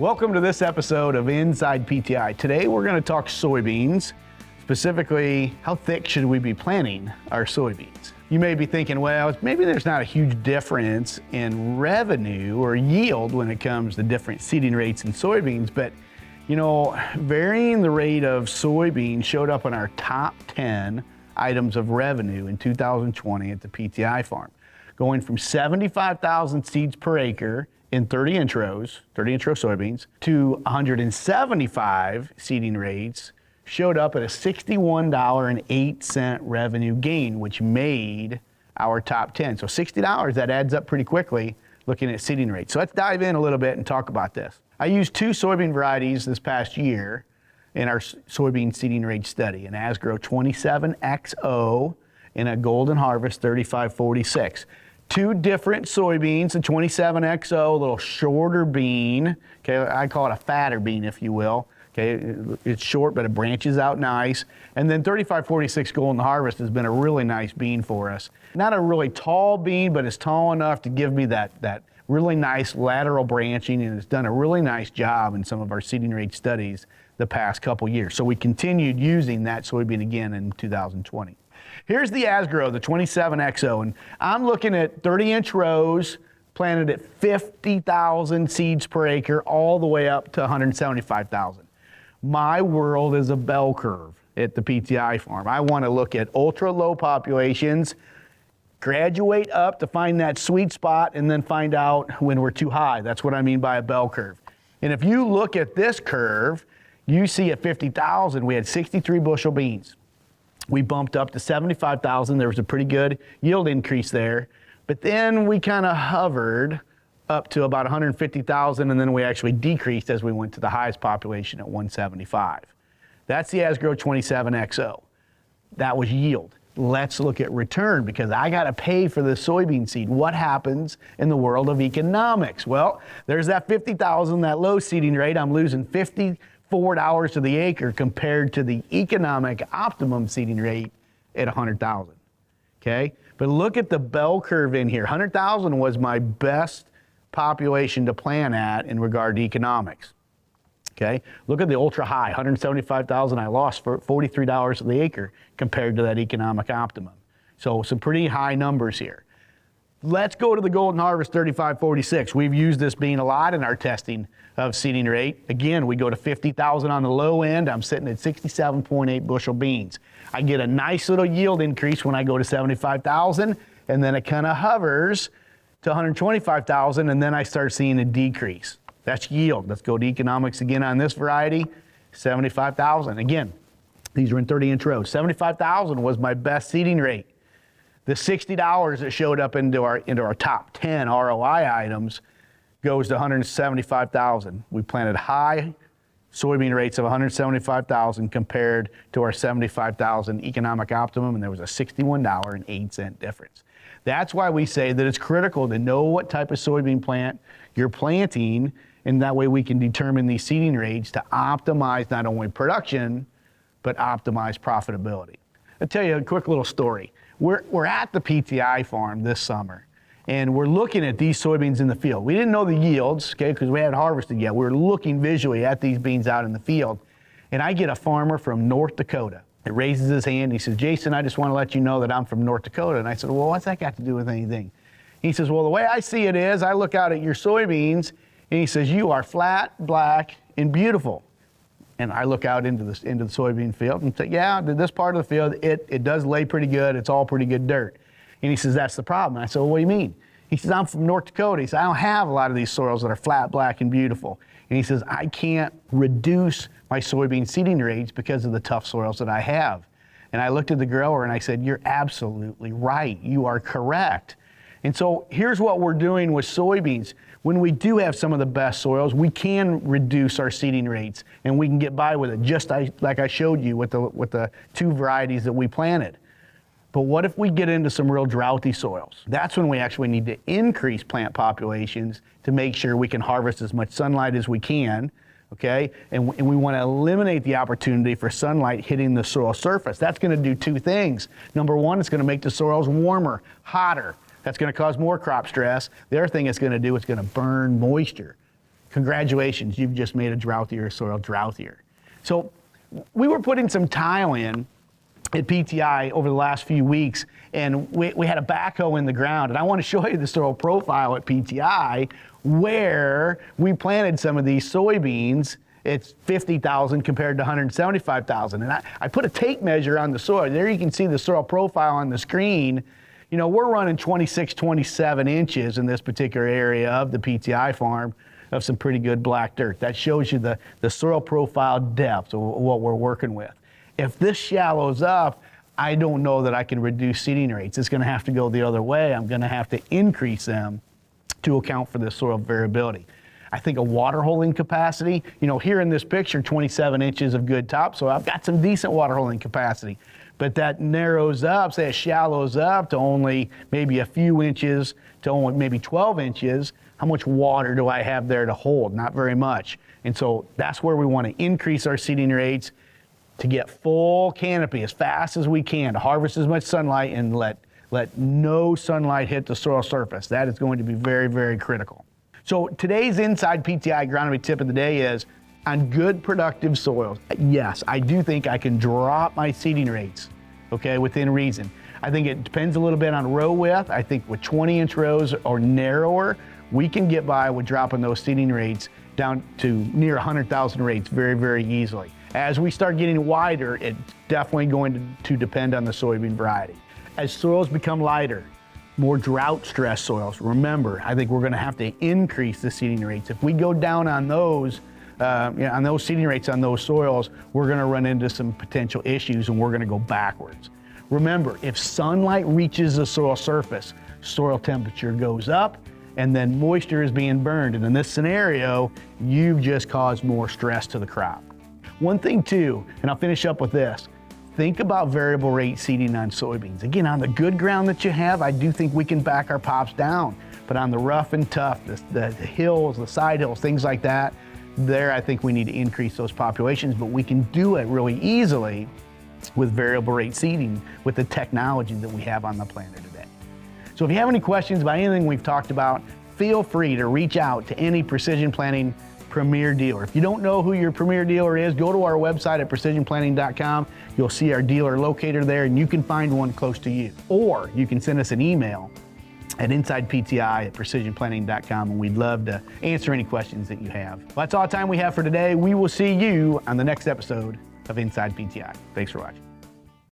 Welcome to this episode of Inside PTI. Today we're going to talk soybeans, specifically how thick should we be planting our soybeans. You may be thinking, well, maybe there's not a huge difference in revenue or yield when it comes to different seeding rates in soybeans, but you know, varying the rate of soybeans showed up on our top 10 items of revenue in 2020 at the PTI farm, going from 75,000 seeds per acre in 30-inch row soybeans, to 175 seeding rates, showed up at a $61.08 revenue gain, which made our top 10. So $60, that adds up pretty quickly looking at seeding rates. So let's dive in a little bit and talk about this. I used two soybean varieties this past year in our soybean seeding rate study, an Asgrow 27XO and a Golden Harvest 3546. Two different soybeans, the 27XO, a little shorter bean. Okay, I call it a fatter bean, if you will. Okay, it's short, but it branches out nice. And then 3546 Golden Harvest has been a really nice bean for us. Not a really tall bean, but it's tall enough to give me that really nice lateral branching, and it's done a really nice job in some of our seeding rate studies the past couple years. So we continued using that soybean again in 2020. Here's the Asgrow, the 27XO, and I'm looking at 30-inch rows planted at 50,000 seeds per acre all the way up to 175,000. My world is a bell curve at the PTI farm. I want to look at ultra low populations, graduate up to find that sweet spot, and then find out when we're too high. That's what I mean by a bell curve. And if you look at this curve, you see at 50,000, we had 63 bushel beans. We bumped up to 75,000. There was a pretty good yield increase there. But then we kind of hovered up to about 150,000, and then we actually decreased as we went to the highest population at 175. That's the Asgrow 27XO. That was yield. Let's look at return, because I got to pay for the soybean seed. What happens in the world of economics? Well, there's that 50,000, that low seeding rate. I'm losing $54 to the acre compared to the economic optimum seeding rate at 100,000. Okay, but look at the bell curve in here. 100,000 was my best population to plan at in regard to economics. Okay, look at the ultra high, 175,000. I lost for $43 to the acre compared to that economic optimum. So some pretty high numbers here. Let's go to the Golden Harvest 3546. We've used this bean a lot in our testing of seeding rate. Again, we go to 50,000 on the low end. I'm sitting at 67.8 bushel beans. I get a nice little yield increase when I go to 75,000, and then it kind of hovers to 125,000, and then I start seeing a decrease. That's yield. Let's go to economics again on this variety, 75,000. Again, these are in 30-inch rows. 75,000 was my best seeding rate. The $60 that showed up into our top 10 ROI items goes to 175,000. We planted high soybean rates of 175,000 compared to our 75,000 economic optimum, and there was a $61.08 difference. That's why we say that it's critical to know what type of soybean plant you're planting, and that way we can determine these seeding rates to optimize not only production, but optimize profitability. I'll tell you a quick little story. We're at the PTI farm this summer, and we're looking at these soybeans in the field. We didn't know the yields, okay, because we hadn't harvested yet. We were looking visually at these beans out in the field, and I get a farmer from North Dakota. He raises his hand. He says, "Jason, I just want to let you know that I'm from North Dakota." And I said, "Well, what's that got to do with anything?" He says, "Well, the way I see it is, I look out at your soybeans, and he says, you are flat, black, and beautiful." And I look out into the soybean field and say, "Yeah, this part of the field, it does lay pretty good. It's all pretty good dirt." And he says, "That's the problem." And I said, "Well, what do you mean?" He says, "I'm from North Dakota." He says, "I don't have a lot of these soils that are flat, black, and beautiful." And he says, "I can't reduce my soybean seeding rates because of the tough soils that I have." And I looked at the grower and I said, "You're absolutely right. You are correct." And so here's what we're doing with soybeans. When we do have some of the best soils, we can reduce our seeding rates, and we can get by with it, just like I showed you with the two varieties that we planted. But what if we get into some real droughty soils? That's when we actually need to increase plant populations to make sure we can harvest as much sunlight as we can, okay? And we want to eliminate the opportunity for sunlight hitting the soil surface. That's going to do two things. Number one, it's going to make the soils warmer, hotter. That's going to cause more crop stress. The other thing it's going to do, it's going to burn moisture, congratulations, you've just made a drouthier soil drouthier. So we were putting some tile in at PTI over the last few weeks, and we had a backhoe in the ground, and I want to show you the soil profile at PTI where we planted some of these soybeans. It's 50,000 compared to 175,000. And I put a tape measure on the soil. There you can see the soil profile on the screen. You know, we're running 26, 27 inches in this particular area of the PTI farm of some pretty good black dirt. That shows you the soil profile depth of what we're working with. If this shallows up, I don't know that I can reduce seeding rates. It's gonna have to go the other way. I'm gonna have to increase them to account for the soil variability. I think a water holding capacity, you know, here in this picture, 27 inches of good topsoil, I've got some decent water holding capacity, but that narrows up, say it shallows up to only maybe a few inches to only maybe 12 inches. How much water do I have there to hold? Not very much. And so that's where we want to increase our seeding rates to get full canopy as fast as we can, to harvest as much sunlight and let no sunlight hit the soil surface. That is going to be very, very critical. So today's Inside PTI agronomy tip of the day is on good productive soils. Yes, I do think I can drop my seeding rates, okay, within reason. I think it depends a little bit on row width. I think with 20-inch rows or narrower, we can get by with dropping those seeding rates down to near 100,000 rates very, very easily. As we start getting wider, it's definitely going to depend on the soybean variety. As soils become lighter, more drought-stressed soils, remember, I think we're going to have to increase the seeding rates. If we go down on those seeding rates on those soils, we're going to run into some potential issues and we're going to go backwards. Remember, if sunlight reaches the soil surface, soil temperature goes up and then moisture is being burned. And in this scenario, you've just caused more stress to the crop. One thing too, and I'll finish up with this, think about variable rate seeding on soybeans. Again, on the good ground that you have, I do think we can back our pops down. But on the rough and tough, the hills, the side hills, things like that, there I think we need to increase those populations, but we can do it really easily with variable rate seeding with the technology that we have on the planter today. So if you have any questions about anything we've talked about, feel free to reach out to any Precision Planting Premier dealer. If you don't know who your Premier dealer is, go to our website at precisionplanting.com. You'll see our dealer locator there and you can find one close to you. Or you can send us an email at InsidePTI@precisionplanting.com and we'd love to answer any questions that you have. Well, that's all the time we have for today. We will see you on the next episode of Inside PTI. Thanks for watching.